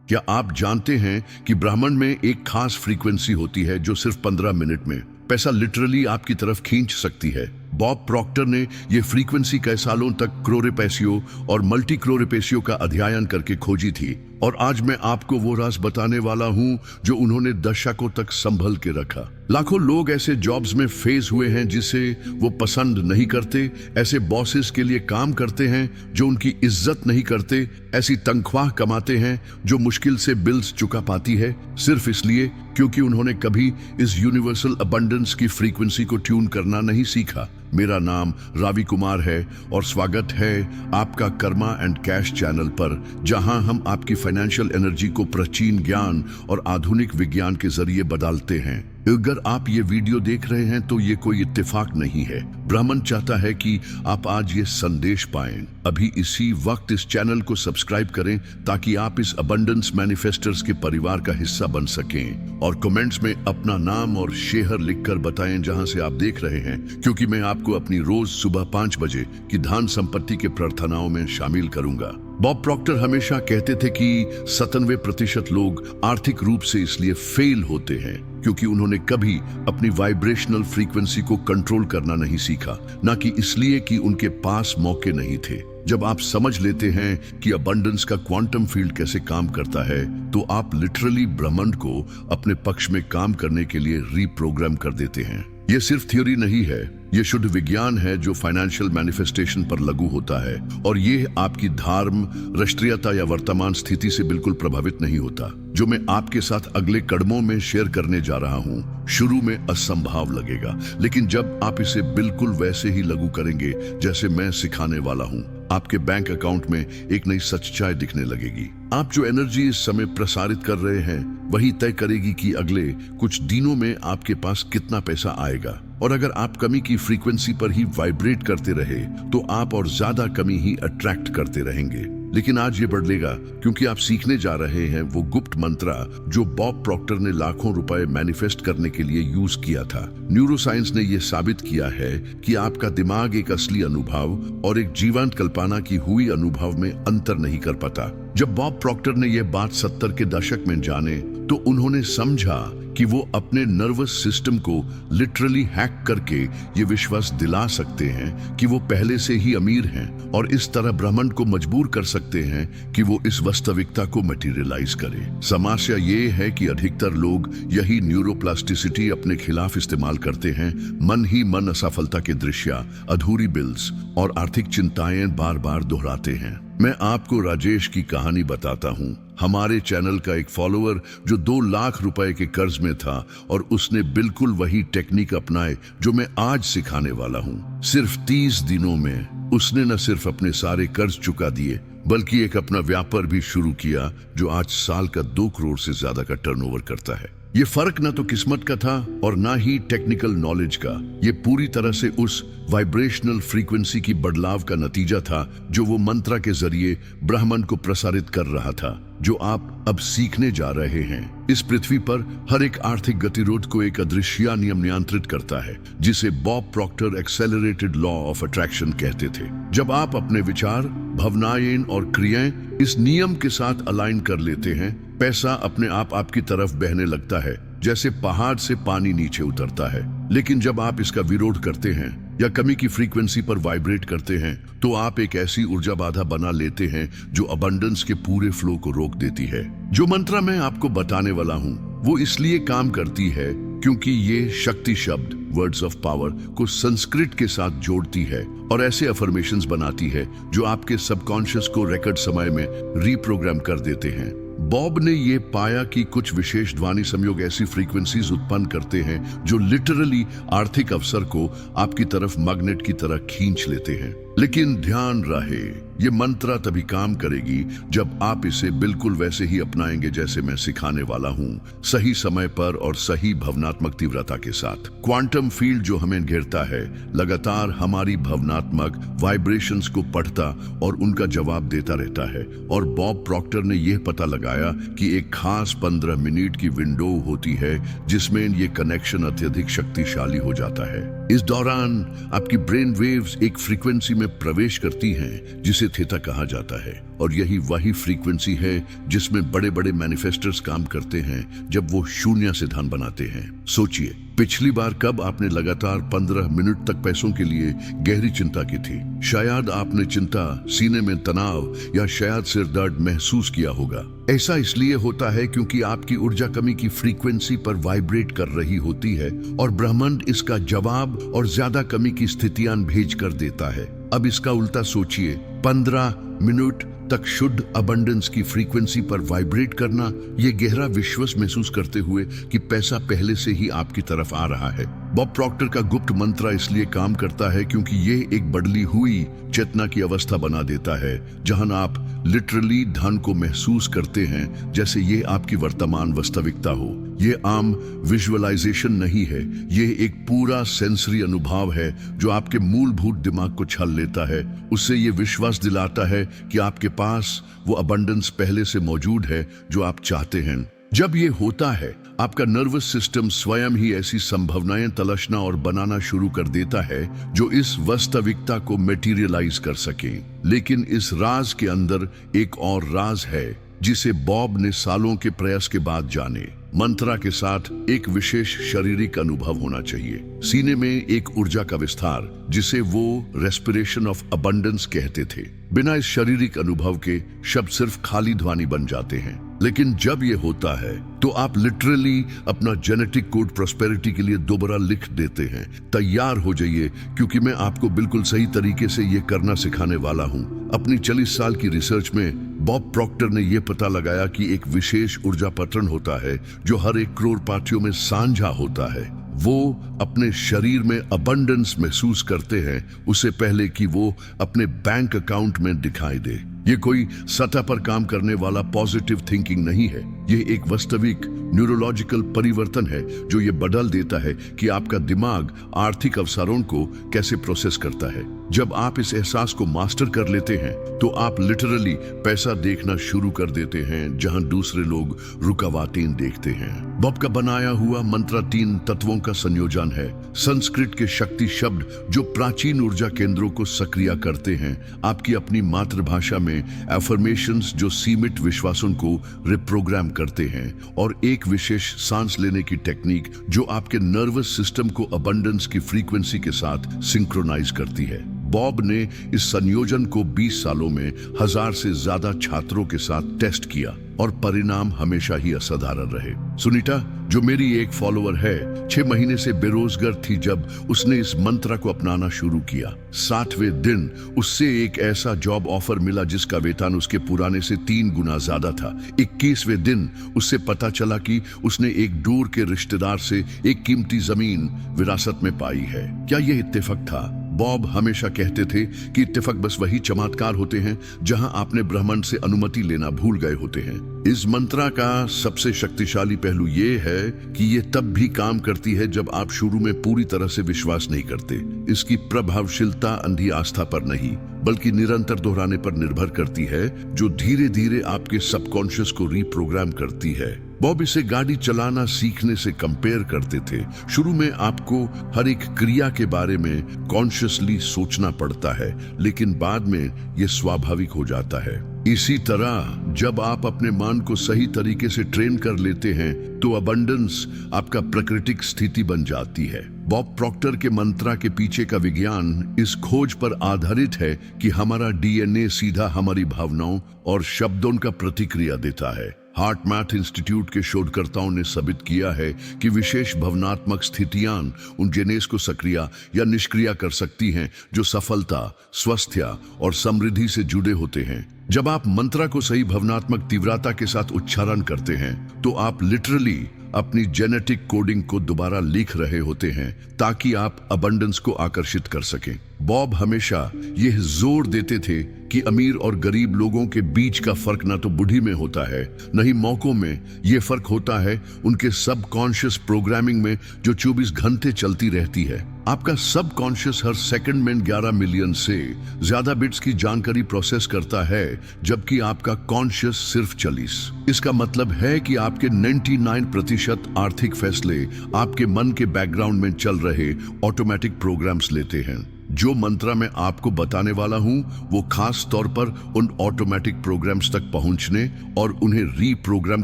क्या आप जानते हैं कि ब्रह्मांड में एक खास फ्रीक्वेंसी होती है जो सिर्फ 15 मिनट में पैसा लिटरली आपकी तरफ खींच सकती है। बॉब प्रॉक्टर ने यह फ्रीक्वेंसी कई सालों तक क्रोरेपेसियो और मल्टी क्रोरेपेसियो का अध्ययन करके खोजी थी, और आज मैं आपको वो राज बताने वाला हूं जो उन्होंने दशकों तक संभल के रखा। लाखों लोग ऐसे जॉब्स में फेस हुए हैं जिसे वो पसंद नहीं करते, ऐसे बॉसेस के लिए काम करते हैं जो उनकी इज्जत नहीं करते, ऐसी तनख्वाह कमाते हैं जो मुश्किल से बिल्स चुका पाती है, सिर्फ इसलिए क्योंकि उन्होंने कभी इस यूनिवर्सल अबंडेंस की फ्रीक्वेंसी को ट्यून करना नहीं सीखा। मेरा नाम रावी कुमार है और स्वागत है आपका कर्मा एंड कैश चैनल पर, जहां हम आपकी फाइनेंशियल एनर्जी को प्राचीन ज्ञान और आधुनिक विज्ञान के जरिए बदलते हैं। अगर आप ये वीडियो देख रहे हैं तो ये कोई इत्तेफाक नहीं है। ब्रह्मांड चाहता है कि आप आज ये संदेश पाएं। अभी इसी वक्त इस चैनल को सब्सक्राइब करें ताकि आप इस अबंडेंस मैनिफेस्टर्स के परिवार का हिस्सा बन सकें, और कमेंट्स में अपना नाम और शहर लिखकर बताएं जहां से आप देख रहे हैं, क्योंकि मैं आपको अपनी रोज सुबह 5 बजे की धन संपत्ति के प्रार्थनाओं में शामिल करूंगा। बॉब प्रॉक्टर हमेशा कहते थे कि 97% लोग आर्थिक रूप से इसलिए फेल होते हैं क्योंकि उन्होंने कभी अपनी वाइब्रेशनल फ्रीक्वेंसी को कंट्रोल करना नहीं सीखा, ना कि इसलिए कि उनके पास मौके नहीं थे। जब आप समझ लेते हैं कि अबंडेंस का क्वांटम फील्ड कैसे काम करता है, तो आप लिटरली ब्रह्मांड को अपने पक्ष में काम करने के लिए रीप्रोग्राम कर देते हैं। ये सिर्फ थ्योरी नहीं है, ये शुद्ध विज्ञान है जो फाइनेंशियल मैनिफेस्टेशन पर लागू होता है, और ये आपकी धर्म, राष्ट्रीयता या वर्तमान स्थिति से बिल्कुल प्रभावित नहीं होता। जो मैं आपके साथ अगले कदमों में शेयर करने जा रहा हूँ शुरू में असंभव लगेगा, लेकिन जब आप इसे बिल्कुल वैसे ही लागू करेंगे जैसे मैं सिखाने वाला हूँ, आपके बैंक अकाउंट में एक नई सच्चाई दिखने लगेगी। आप जो एनर्जी इस समय प्रसारित कर रहे हैं वही तय करेगी कि अगले कुछ दिनों में आपके पास कितना पैसा आएगा। और अगर आप कमी की फ्रीक्वेंसी पर ही वाइब्रेट करते रहे तो आप और ज्यादा कमी ही अट्रैक्ट करते रहेंगे। लेकिन आज ये बदलेगा क्योंकि आप सीखने जा रहे हैं वो गुप्त मंत्र जो बॉब प्रॉक्टर ने लाखों रुपए मैनिफेस्ट करने के लिए यूज किया था। न्यूरोसाइंस ने यह साबित किया है कि आपका दिमाग एक असली अनुभव और एक जीवंत कल्पना की हुई अनुभव में अंतर नहीं कर पाता। जब बॉब प्रॉक्टर ने यह बात 70 के दशक में जाने तो उन्होंने समझा कि वो अपने नर्वस सिस्टम को लिटरली हैक करके ये विश्वास दिला सकते हैं कि वो पहले से ही अमीर हैं, और इस तरह ब्रह्मांड को मजबूर कर सकते हैं कि वो इस वास्तविकता को मटेरियलाइज करे। समस्या ये है कि अधिकतर लोग यही न्यूरोप्लास्टिसिटी अपने खिलाफ इस्तेमाल करते हैं। मन ही मन असफलता के दृश्य, अधूरी बिल्स और आर्थिक चिंताएं बार बार दोहराते हैं। मैं आपको राजेश की कहानी बताता हूँ। हमारे चैनल का एक फॉलोअर जो 2 लाख रुपए के कर्ज में था, और उसने बिल्कुल वही टेक्निक अपनाए जो मैं आज सिखाने वाला हूँ। सिर्फ 30 दिनों में उसने न सिर्फ अपने सारे कर्ज चुका दिए बल्कि एक अपना व्यापार भी शुरू किया जो आज साल का 2 करोड़ से ज्यादा का टर्नओवर करता है। ये फर्क ना तो किस्मत का था और ना ही टेक्निकल नॉलेज का, ये पूरी तरह से उस वाइब्रेशनल फ्रीक्वेंसी की बदलाव का नतीजा था जो वो मंत्र के जरिए ब्रह्मांड को प्रसारित कर रहा था, जो आप अब सीखने जा रहे हैं। इस पृथ्वी पर हर एक आर्थिक गतिरोध को एक अदृश्य नियम नियंत्रित करता है, जिसे Bob Procter accelerated law of attraction कहते थे। जब आप अपने विचार, भावनाएं और क्रियाएं इस नियम के साथ अलाइन कर लेते हैं, पैसा अपने आप आपकी तरफ बहने लगता है, जैसे पहाड़ से पानी नीचे उतरता है। लेकिन जब आप इसका विरोध करते हैं या कमी की फ्रीक्वेंसी पर वाइब्रेट करते हैं, तो आप एक ऐसी ऊर्जा बाधा बना लेते हैं जो अबंडेंस के पूरे फ्लो को रोक देती है। जो मंत्र मैं आपको बताने वाला हूँ वो इसलिए काम करती है क्योंकि ये शक्ति शब्द, वर्ड्स ऑफ पावर, को संस्कृत के साथ जोड़ती है और ऐसे अफर्मेशंस बनाती है जो आपके सबकॉन्शियस को रिकॉर्ड समय में रीप्रोग्राम कर देते हैं। बॉब ने ये पाया कि कुछ विशेष ध्वनि संयोग ऐसी फ्रीक्वेंसीज उत्पन्न करते हैं जो लिटरली आर्थिक अवसर को आपकी तरफ मैग्नेट की तरह खींच लेते हैं। लेकिन ध्यान रहे, ये मंत्र तभी काम करेगी जब आप इसे बिल्कुल वैसे ही अपनाएंगे जैसे मैं सिखाने वाला हूँ, सही समय पर और सही भावनात्मक तीव्रता के साथ। क्वांटम फील्ड जो हमें घेरता है लगातार हमारी भावनात्मक वाइब्रेशंस को पढ़ता और उनका जवाब देता रहता है, और बॉब प्रॉक्टर ने यह पता लगाया कि एक खास 15 मिनट की विंडो होती है जिसमें ये कनेक्शन अत्यधिक शक्तिशाली हो जाता है। इस दौरान आपकी ब्रेन वेव्स एक फ्रीक्वेंसी में में प्रवेश करती हैं जिसे थीटा कहा जाता है। और यही वही फ्रीक्वेंसी है जिसमें बड़े बड़े मैनिफेस्टर्स काम करते हैं जब वो शून्य से धन बनाते हैं। सोचिए, पिछली बार कब आपने लगातार 15 मिनट तक पैसों के लिए गहरी चिंता की थी? शायद आपने चिंता, सीने में तनाव या शायद सिर दर्द महसूस किया होगा। ऐसा इसलिए होता है क्योंकि आपकी ऊर्जा कमी की फ्रीक्वेंसी पर वाइब्रेट कर रही होती है और ब्रह्मांड इसका जवाब और ज्यादा कमी की स्थितियां भेज कर देता है। अब इसका उल्टा सोचिए, 15 मिनट तक शुद्ध अबंडेंस की फ्रीक्वेंसी पर वाइब्रेट करना, ये गहरा विश्वास महसूस करते हुए कि पैसा पहले से ही आपकी तरफ आ रहा है। बॉब प्रॉक्टर का गुप्त मंत्र इसलिए काम करता है क्योंकि ये एक बदली हुई चेतना की अवस्था बना देता है जहां आप लिटरली धन को महसूस करते हैं जैसे ये आपकी वर्तमान वास्तविकता हो। ये आम विजुअलाइजेशन नहीं है, ये एक पूरा सेंसरी अनुभव है जो आपके मूलभूत दिमाग को छल लेता है। उससे ये विश्वास दिलाता है कि आपके पास वो अबंडेंस पहले से मौजूद है जो आप चाहते हैं। जब ये होता है, आपका नर्वस सिस्टम स्वयं ही ऐसी संभावनाएं तलाशना और बनाना शुरू कर देता है जो इस वास्तविकता को मटेरियलाइज कर सके। लेकिन इस राज के अंदर एक और राज है जिसे बॉब ने सालों के प्रयास के बाद जाने। मंत्रा के साथ एक विशेष शारीरिक अनुभव होना चाहिए, सीने में एक ऊर्जा का विस्तार जिसे वो रेस्पिरेशन ऑफ अबंडेंस कहते थे। बिना इस शारीरिक अनुभव के शब्द सिर्फ खाली ध्वनि बन जाते हैं। लेकिन जब ये होता है तो आप लिटरली अपना जेनेटिक कोड प्रॉस्पेरिटी के लिए दोबारा लिख देते हैं। तैयार हो जाइए क्योंकि मैं आपको बिल्कुल सही तरीके से ये करना सिखाने वाला हूँ। अपनी 40 साल की रिसर्च में बॉब प्रॉक्टर ने यह पता लगाया कि एक विशेष ऊर्जा पैटर्न होता है जो हर एक करोड़ पार्टियों में साझा होता है। वो अपने शरीर में अबंडेंस महसूस करते हैं उससे पहले कि वो अपने बैंक अकाउंट में दिखाई दे। ये कोई सतह पर काम करने वाला पॉजिटिव थिंकिंग नहीं है, ये एक वास्तविक न्यूरोलॉजिकल परिवर्तन है जो ये बदल देता है कि आपका दिमाग आर्थिक अवसरों को कैसे प्रोसेस करता है। जब आप इस एहसास को मास्टर कर लेते हैं तो आप लिटरली पैसा देखना शुरू कर देते हैं जहां दूसरे लोग रुकावटें देखते हैं। बॉब का बनाया हुआ मंत्र 3 तत्वों का संयोजन है। संस्कृत के शक्ति शब्द जो प्राचीन ऊर्जा केंद्रों को सक्रिय करते हैं, आपकी अपनी मातृभाषा में एफर्मेशंस जो सीमित विश्वासों को रिप्रोग्राम करते हैं, और एक विशेष सांस लेने की टेक्निक जो आपके नर्वस सिस्टम को अबंडेंस की फ्रीक्वेंसी के साथ सिंक्रोनाइज करती है। बॉब ने इस संयोजन को 20 सालों में 1000 से ज्यादा छात्रों के साथ टेस्ट किया और परिणाम हमेशा ही असाधारण रहे। सुनीता, जो मेरी एक फॉलोअर है, 6 महीने से बेरोजगार थी जब उसने इस मंत्र को अपनाना शुरू किया। 60वें दिन उससे एक ऐसा जॉब ऑफर मिला जिसका वेतन उसके पुराने से 3 गुना ज्यादा था। 21वें दिन उससे पता चला कि उसने एक दूर के रिश्तेदार से एक कीमती जमीन विरासत में पाई है। क्या यह इत्तेफाक था? बॉब हमेशा कहते थे कि इत्तेफाक बस वही चमत्कार होते हैं जहां आपने ब्रह्मांड से अनुमति लेना भूल गए होते हैं। इस मंत्र का सबसे शक्तिशाली पहलू ये है कि ये तब भी काम करती है जब आप शुरू में पूरी तरह से विश्वास नहीं करते। इसकी प्रभावशीलता अंधी आस्था पर नहीं बल्कि निरंतर दोहराने पर निर्भर करती है, जो धीरे धीरे आपके सबकॉन्शियस को रीप्रोग्राम करती है। बॉब इसे गाड़ी चलाना सीखने से कंपेयर करते थे। शुरू में आपको हर एक क्रिया के बारे में कॉन्शियसली सोचना पड़ता है, लेकिन बाद में यह स्वाभाविक हो जाता है। इसी तरह जब आप अपने मन को सही तरीके से ट्रेन कर लेते हैं तो अबंडेंस आपका प्राकृतिक स्थिति बन जाती है। बॉब प्रॉक्टर के मंत्र के पीछे का विज्ञान इस खोज पर आधारित है कि हमारा डीएनए सीधा हमारी भावनाओं और शब्दों का प्रतिक्रिया देता है। हार्ट मैथ इंस्टीट्यूट के शोधकर्ताओं ने साबित किया है कि विशेष भावनात्मक स्थितियां उन जेनेस को सक्रिय या निष्क्रिय कर सकती हैं जो सफलता, स्वास्थ्य और समृद्धि से जुड़े होते हैं। जब आप मंत्र को सही भावनात्मक तीव्रता के साथ उच्चारण करते हैं तो आप लिटरली अपनी जेनेटिक कोडिंग को दोबारा लिख रहे होते हैं ताकि आप अबंडेंस को आकर्षित कर सकें। बॉब हमेशा यह जोर देते थे कि अमीर और गरीब लोगों के बीच का फर्क ना तो बुद्धि में होता है, न ही मौकों में। यह फर्क होता है उनके सबकॉन्शियस प्रोग्रामिंग में जो 24 घंटे चलती रहती है। आपका सबकॉन्शियस हर सेकंड में 11 मिलियन से ज्यादा बिट्स की जानकारी प्रोसेस करता है, जबकि आपका कॉन्शियस सिर्फ 40। इसका मतलब है कि आपके 99% आर्थिक फैसले आपके मन के बैकग्राउंड में चल रहे ऑटोमेटिक प्रोग्राम्स लेते हैं। जो मंत्रा मैं आपको बताने वाला हूं वो खास तौर पर उन ऑटोमेटिक प्रोग्राम्स तक पहुंचने और उन्हें रीप्रोग्राम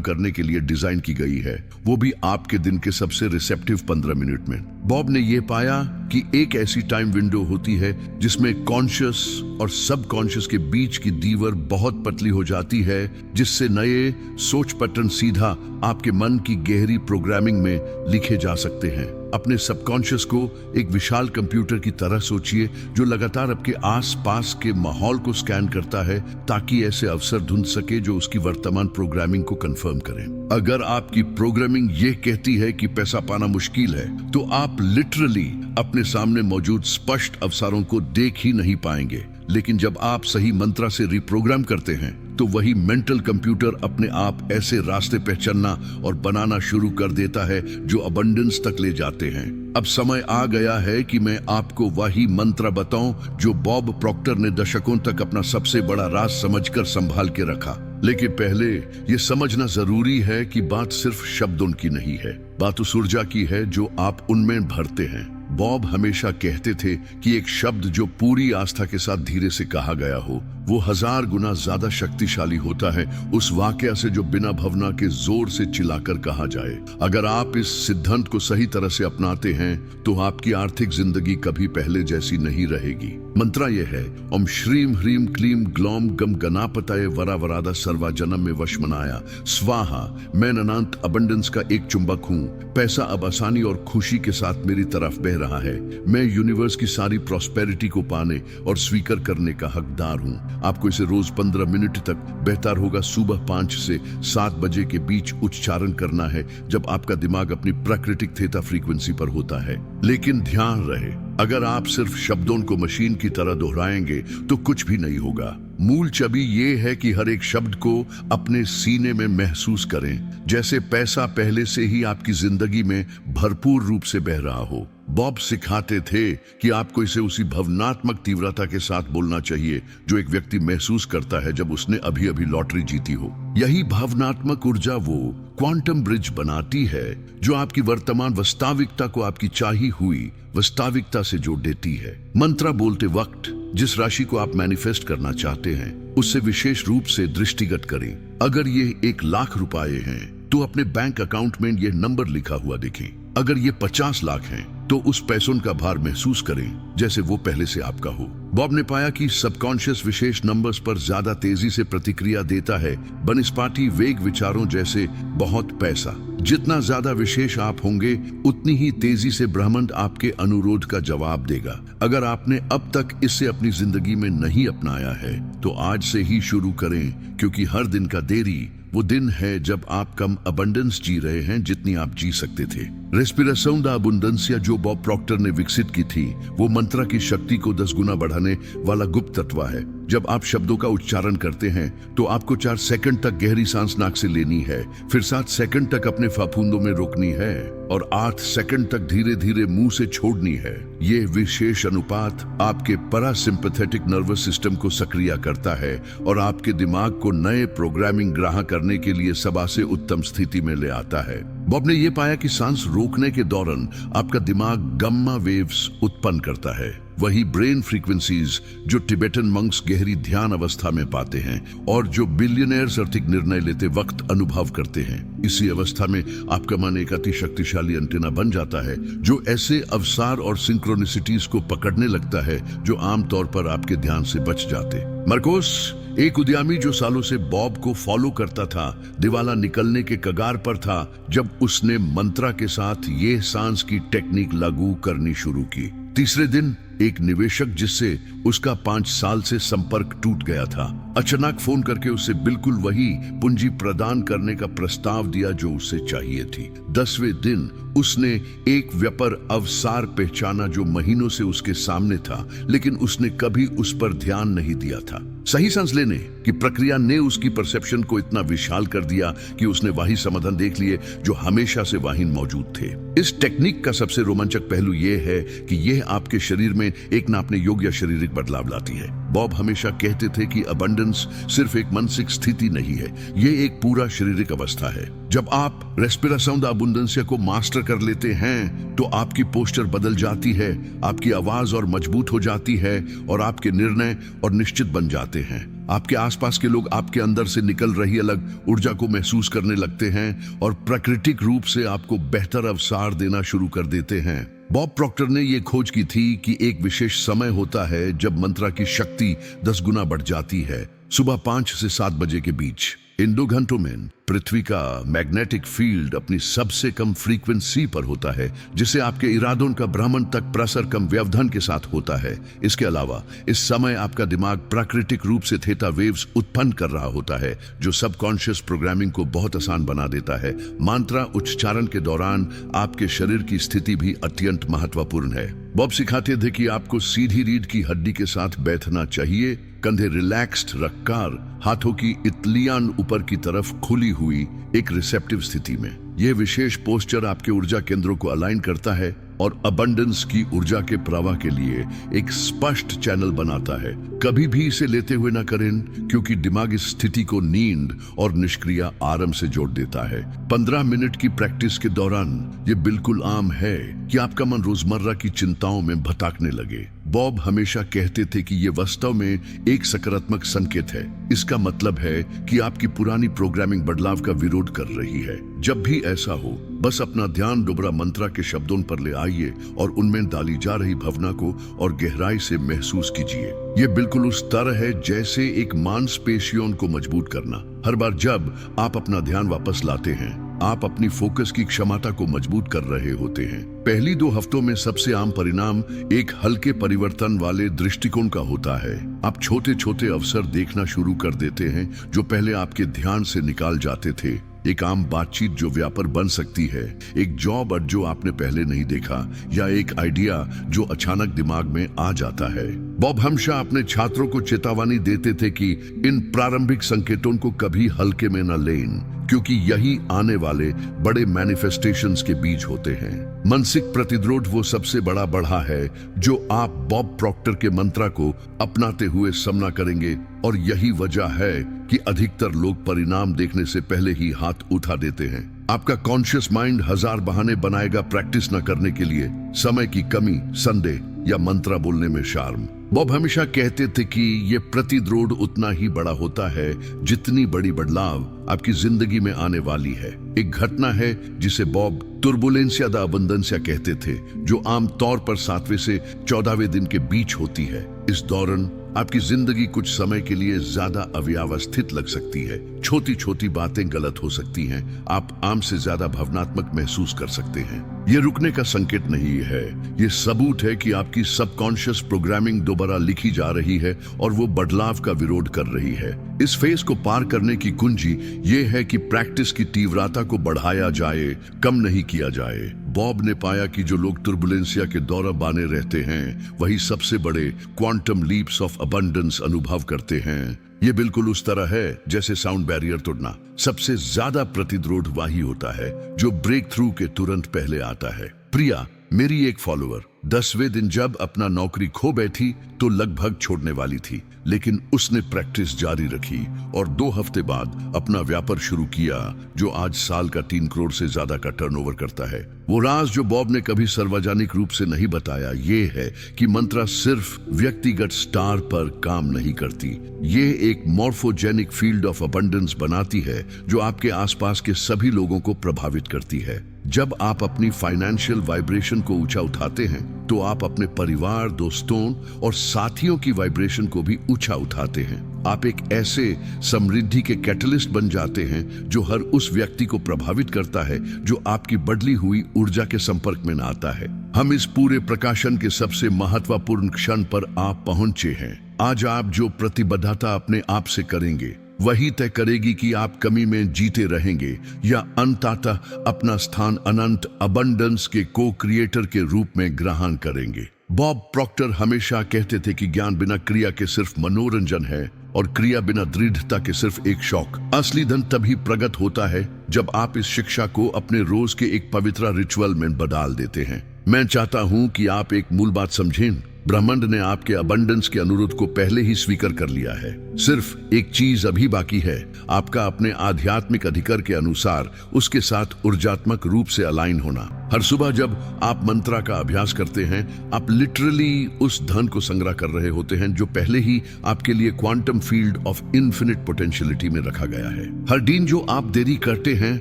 करने के लिए डिजाइन की गई है, वो भी आपके दिन के सबसे रिसेप्टिव 15 मिनट में। बॉब ने यह पाया कि एक ऐसी टाइम विंडो होती है जिसमें कॉन्शियस और सबकॉन्शियस के बीच की दीवार बहुत पतली हो जाती है, जिससे नए सोच पैटर्न सीधा आपके मन की गहरी प्रोग्रामिंग में लिखे जा सकते हैं। अपने सबकॉन्शियस को एक विशाल कंप्यूटर की तरह सोचिए जो लगातार आपके आसपास के माहौल को स्कैन करता है ताकि ऐसे अवसर ढूंढ सके जो उसकी वर्तमान प्रोग्रामिंग को कंफर्म करें। अगर आपकी प्रोग्रामिंग ये कहती है कि पैसा पाना मुश्किल है, तो आप लिटरली अपने सामने मौजूद स्पष्ट अवसरों को देख ही नहीं पाएंगे। लेकिन जब आप सही मंत्रा से रिप्रोग्राम करते हैं तो वही मेंटल कंप्यूटर अपने आप ऐसे रास्ते पहचानना और बनाना शुरू कर देता है जो अबंडेंस तक ले जाते हैं। अब समय आ गया है कि मैं आपको वही मंत्र बताऊं जो बॉब प्रॉक्टर ने दशकों तक अपना सबसे बड़ा राज समझकर संभाल के रखा। लेकिन पहले ये समझना जरूरी है कि बात सिर्फ शब्दों की नहीं है, बात उस ऊर्जा की है जो आप उनमें भरते हैं। बॉब हमेशा कहते थे कि एक शब्द जो पूरी आस्था के साथ धीरे से कहा गया हो वो 1000 गुना ज्यादा शक्तिशाली होता है उस वाकया से जो बिना भावना के जोर से चिल्लाकर कहा जाए। अगर आप इस सिद्धांत को सही तरह से अपनाते हैं तो आपकी आर्थिक जिंदगी कभी पहले जैसी नहीं रहेगी। मंत्र यह है, ओम श्रीम ह्रीम क्लीम ग्लौम गम गणापताय वरा वरादा सर्वा जन्म में वशमनाया स्वाहा। मैं अनंत अबंडेंस का एक चुंबक हूँ। पैसा अब आसानी और खुशी के साथ मेरी तरफ बह रहा है। मैं यूनिवर्स की सारी प्रॉस्पेरिटी को पाने और स्वीकार करने का हकदार हूँ। आपको इसे रोज 15 मिनट तक, बेहतर होगा सुबह 5 से 7 बजे के बीच उच्चारण करना है जब आपका दिमाग अपनी प्राकृतिक थीटा फ्रीक्वेंसी पर होता है। लेकिन ध्यान रहे, अगर आप सिर्फ शब्दों को मशीन की तरह दोहराएंगे तो कुछ भी नहीं होगा। मूल छवि ये है कि हर एक शब्द को अपने सीने में महसूस करें जैसे पैसा पहले से ही आपकी जिंदगी में भरपूर रूप से बह रहा हो। बॉब सिखाते थे कि आपको इसे उसी भावनात्मक तीव्रता के साथ बोलना चाहिए जो एक व्यक्ति महसूस करता है जब उसने अभी अभी लॉटरी जीती हो। यही भावनात्मक ऊर्जा वो क्वांटम ब्रिज बनाती है जो आपकी वर्तमान वास्तविकता को आपकी चाही हुई वास्तविकता से जोड़ देती है। मंत्र बोलते वक्त जिस राशि को आप मैनिफेस्ट करना चाहते हैं उससे विशेष रूप से दृष्टिगत करें। अगर ये 1 लाख रुपए हैं तो अपने बैंक अकाउंट में ये नंबर लिखा हुआ देखें। अगर ये 50 लाख हैं तो उस पैसों का भार महसूस करें जैसे वो पहले से आपका हो। बॉब ने पाया कि सबकॉन्शियस विशेष नंबर्स पर ज्यादा तेजी से प्रतिक्रिया देता है बनस्पति वेग विचारों जैसे बहुत पैसा। जितना ज्यादा विशेष आप होंगे उतनी ही तेजी से ब्रह्मांड आपके अनुरोध का जवाब देगा। अगर आपने अब तक इसे अपनी जिंदगी में नहीं अपनाया है तो आज से ही शुरू करें, क्योंकि हर दिन का देरी वो दिन है जब आप कम अबंडेंस जी रहे हैं जितनी आप जी सकते थे। रेस्पिरेशन दा अबंडेंसिया जो बॉब प्रॉक्टर ने विकसित की थी वो मंत्र की शक्ति को 10 गुना बढ़ाने वाला गुप्त तत्व है। जब आप शब्दों का उच्चारण करते हैं तो आपको 4 सेकंड तक गहरी सांस नाक से लेनी है, फिर 7 सेकंड तक अपने फफूंदों में रोकनी है और 8 सेकंड तक धीरे धीरे मुंह से छोड़नी है। ये विशेष अनुपात आपके पैरासिम्पैथेटिक नर्वस सिस्टम को सक्रिय करता है और आपके दिमाग को नए प्रोग्रामिंग ग्रहण करने के लिए सबसे उत्तम स्थिति में ले आता है। बॉब ने यह पाया कि सांस रोकने के दौरान आपका दिमाग गम्मा वेव्स उत्पन्न करता है, वही ब्रेन फ्रीक्वेंसीज जो टिबेटन मंक्स गहरी ध्यान अवस्था में पाते हैं और जो बिलियनर्स आर्थिक निर्णय लेते वक्त अनुभव करते हैं। इसी अवस्था में आपका मन एक अति शक्तिशाली एंटेना बन जाता है जो ऐसे अवसर और सिंक्रोनिसिटीज को पकड़ने लगता है जो आमतौर पर आपके ध्यान से बच जाते। मार्कोस, एक उद्यमी जो सालों से बॉब को फॉलो करता था, दिवाला निकलने के कगार पर था जब उसने मंत्रा के साथ ये सांस की टेक्निक लागू करनी शुरू की। तीसरे दिन एक निवेशक जिससे उसका 5 साल से संपर्क टूट गया था अचानक फोन करके उसे बिल्कुल वही पूंजी प्रदान करने का प्रस्ताव दिया जो उसे चाहिए थी। 10वें दिन उसने एक व्यापार अवसर पहचाना जो महीनों से उसके सामने था, लेकिन उसने कभी उस पर ध्यान नहीं दिया था। सही सांस लेने की प्रक्रिया ने उसकी परसेप्शन को इतना विशाल कर दिया कि उसने वही समाधान देख लिए जो हमेशा से वहीं मौजूद थे। इस टेक्निक का सबसे रोमांचक पहलू यह है कि यह आपके शरीर में एक नापने योग्य शारीरिक बदलाव लाती है। बॉब हमेशा कहते थे कि अबंडेंस सिर्फ एक मानसिक स्थिति नहीं है, ये एक पूरा शारीरिक अवस्था है। जब आप रेस्पिरेशन द अबंडेंसिया को मास्टर कर लेते हैं तो आपकी पोस्चर बदल जाती है, आपकी आवाज और मजबूत हो जाती है और आपके निर्णय और निश्चित बन जाते हैं। आपके आसपास के लोग आपके अंदर से निकल रही अलग ऊर्जा को महसूस करने लगते हैं और प्राकृतिक रूप से आपको बेहतर अवसर देना शुरू कर देते हैं। बॉब प्रॉक्टर ने यह खोज की थी कि एक विशेष समय होता है जब मंत्रा की शक्ति 10 गुना बढ़ जाती है, सुबह 5 से 7 बजे के बीच। इन 2 घंटों में पृथ्वी का मैग्नेटिक फील्ड अपनी सबसे कम फ्रीक्वेंसी पर होता है, जिससे आपके इरादों का भ्रमण तक प्रसर कम व्यवधान के साथ होता है। इसके अलावा इस समय आपका दिमाग प्राकृतिक रूप से थीटा वेव्स उत्पन्न कर रहा होता है, जो सबकॉन्शियस प्रोग्रामिंग को बहुत आसान बना देता है। मंत्र उच्चारण के दौरान आपके शरीर की स्थिति भी अत्यंत महत्वपूर्ण है। बॉब सिखाते थे कि आपको सीधी रीढ़ की हड्डी के साथ बैठना चाहिए, कंधे रिलैक्स्ड रखकर, हाथों की इतलियां ऊपर की तरफ खुली हुई एक रिसेप्टिव स्थिति में। यह विशेष पोस्चर आपके ऊर्जा केंद्रों को अलाइन करता है और अबंडेंस की ऊर्जा के प्रवाह के लिए एक स्पष्ट चैनल बनाता है। कभी भी इसे लेते हुए ना करें, क्योंकि दिमाग इस स्थिति को नींद और निष्क्रिय आराम से जोड़ देता है। 15 मिनट की प्रैक्टिस के दौरान यह बिल्कुल आम है कि आपका मन रोजमर्रा की चिंताओं में भटकने लगे। बॉब हमेशा कहते थे कि यह वास्तव में एक सकारात्मक संकेत है। इसका मतलब है कि आपकी पुरानी प्रोग्रामिंग बदलाव का विरोध कर रही है। जब भी ऐसा हो, बस अपना ध्यान दोबारा मंत्रा के शब्दों पर ले आइए और उनमें डाली जा रही भावना को और गहराई से महसूस कीजिए। ये बिल्कुल उस तरह है जैसे एक मांसपेशियों को मजबूत करना। हर बार जब आप अपना ध्यान वापस लाते हैं, आप अपनी फोकस की क्षमता को मजबूत कर रहे होते हैं। पहली 2 हफ्तों में सबसे आम परिणाम एक हल्के परिवर्तन वाले दृष्टिकोण का होता है। आप छोटे छोटे अवसर देखना शुरू कर देते हैं जो पहले आपके ध्यान से निकाल जाते थे। एक आम बातचीत जो व्यापार बन सकती है, एक जॉब जो आपने पहले नहीं देखा, या एक आइडिया जो अचानक दिमाग में आ जाता है। बॉब हमेशा अपने छात्रों को चेतावनी देते थे कि इन प्रारंभिक संकेतों को कभी हल्के में न लें, क्योंकि यही आने वाले बड़े मैनिफेस्टेशंस के बीज होते हैं। मानसिक प्रतिरोध वो सबसे बड़ा बढ़ा है जो आप बॉब प्रॉक्टर के मंत्र को अपनाते हुए सामना करेंगे, और यही वजह है कि अधिकतर लोग परिणाम देखने से पहले ही हाथ उठा देते हैं। आपका कॉन्शियस माइंड 1000 बहाने बनाएगा प्रैक्टिस न करने के लिए, समय की कमी, संदेह या मंत्र बोलने में शर्म। बॉब हमेशा कहते थे कि यह प्रतिद्रोध उतना ही बड़ा होता है जितनी बड़ी बदलाव आपकी जिंदगी में आने वाली है। एक घटना है जिसे बॉब तुर्बुलेंसिया द अबंडेंसिया कहते थे, जो आमतौर पर 7वें से 14वें दिन के बीच होती है। इस दौरान आपकी जिंदगी कुछ समय के लिए ज्यादा अव्यवस्थित लग सकती है। छोटी छोटी बातें गलत हो सकती हैं, आप आम से ज्यादा भावनात्मक महसूस कर सकते हैं। ये रुकने का संकेत नहीं है, ये सबूत है कि आपकी सबकॉन्शियस प्रोग्रामिंग दोबारा लिखी जा रही है और वो बदलाव का विरोध कर रही है। इस फेज को पार करने की कुंजी ये है कि प्रैक्टिस की तीव्रता को बढ़ाया जाए, कम नहीं किया जाए। बॉब ने पाया कि जो लोग तुर्बुलेंसिया के दौरान बने रहते हैं, वही सबसे बड़े क्वांटम लीप्स ऑफ अबंडेंस अनुभव करते हैं। ये बिल्कुल उस तरह है जैसे साउंड बैरियर तोड़ना। सबसे ज्यादा प्रतिरोध वही होता है जो ब्रेक थ्रू के तुरंत पहले आता है। प्रिया, मेरी एक फॉलोअर 10वें दिन जब अपना नौकरी खो बैठी तो लगभग छोड़ने वाली थी, लेकिन उसने प्रैक्टिस जारी रखी और 2 हफ्ते बाद अपना व्यापार शुरू किया, जो आज साल का 3 करोड़ से ज्यादा का टर्नओवर करता है। वो राज जो बॉब ने कभी सार्वजनिक रूप से नहीं बताया, ये है कि मंत्रा सिर्फ व्यक्तिगत स्टार पर काम नहीं करती, ये एक मॉर्फोजेनिक फील्ड ऑफ अबंडेंस बनाती है जो आपके आसपास के सभी लोगों को प्रभावित करती है। जब आप अपनी फाइनेंशियल वाइब्रेशन को ऊंचा उठाते हैं तो आप अपने परिवार, दोस्तों और साथियों की वाइब्रेशन को भी ऊंचा उठाते हैं। आप एक ऐसे समृद्धि के कैटलिस्ट बन जाते हैं जो हर उस व्यक्ति को प्रभावित करता है जो आपकी बदली हुई ऊर्जा के संपर्क में आता है। हम इस पूरे प्रकाशन के सबसे महत्वपूर्ण क्षण पर आप पहुंचे हैं। आज आप जो प्रतिबद्धता अपने आप से करेंगे वही तय करेगी कि आप कमी में जीते रहेंगे या अंततः अपना स्थान अनंत अबंडेंस के को क्रिएटर के रूप में ग्रहण करेंगे। बॉब प्रॉक्टर हमेशा कहते थे कि ज्ञान बिना क्रिया के सिर्फ मनोरंजन है और क्रिया बिना दृढ़ता के सिर्फ एक शौक। असली धन तभी प्रकट होता है जब आप इस शिक्षा को अपने रोज के एक पवित्र रिचुअल में बदल देते हैं। मैं चाहता हूं कि आप एक मूल बात समझें ब्रह्मांड ने आपके अबंडेंस के अनुरोध को पहले ही स्वीकार कर लिया है। सिर्फ एक चीज अभी बाकी है, आपका अपने आध्यात्मिक अधिकार के अनुसार उसके साथ ऊर्जात्मक रूप से अलाइन होना। हर सुबह जब आप मंत्रा का अभ्यास करते हैं, आप लिटरली उस धन को संग्रह कर रहे होते हैं जो पहले ही आपके लिए quantum field of infinite potentiality में रखा गया है। हर दिन जो आप देरी करते हैं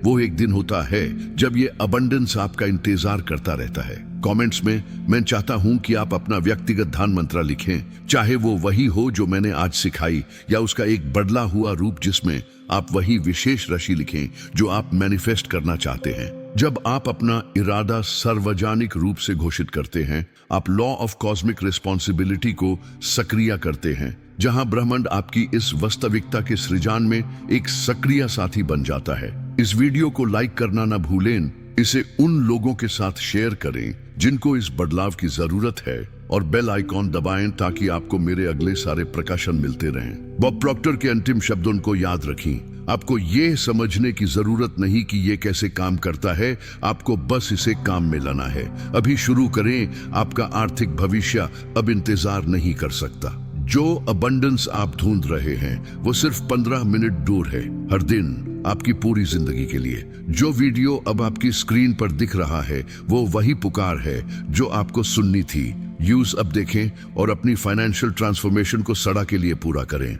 वो एक दिन होता है जब ये अबंडेंस आपका इंतजार करता रहता है। कमेंट्स में मैं चाहता हूं कि आप अपना व्यक्तिगत ध्यान मंत्र लिखें, चाहे वो वही हो जो मैंने आज सिखाई या उसका एक बदला हुआ रूप जिसमें आप वही विशेष राशि लिखें जो आप मैनिफेस्ट करना चाहते हैं। जब आप अपना इरादा सार्वजनिक रूप से घोषित करते हैं, आप लॉ ऑफ कॉस्मिक रिस्पॉन्सिबिलिटी को सक्रिय करते हैं, जहां ब्रह्मांड आपकी इस वास्तविकता के सृजन में एक सक्रिय साथी बन जाता है। इस वीडियो को लाइक करना ना भूलें, इसे उन लोगों के साथ शेयर करें जिनको इस बदलाव की जरूरत है और बेल आइकॉन दबाएं ताकि आपको मेरे अगले सारे प्रकाशन मिलते रहें। बॉब प्रॉक्टर के अंतिम शब्दों को याद रखें, आपको ये समझने की जरूरत नहीं कि ये कैसे काम करता है, आपको बस इसे काम में लाना है। अभी शुरू करें, आपका आर्थिक भविष्य अब इंतजार नहीं कर सकता। जो अबंडेंस आप ढूंढ रहे हैं वो सिर्फ 15 मिनट दूर है, हर दिन आपकी पूरी जिंदगी के लिए। जो वीडियो अब आपकी स्क्रीन पर दिख रहा है वो वही पुकार है जो आपको सुननी थी। यूज अब देखें और अपनी फाइनेंशियल ट्रांसफॉर्मेशन को सड़ा के लिए पूरा करें।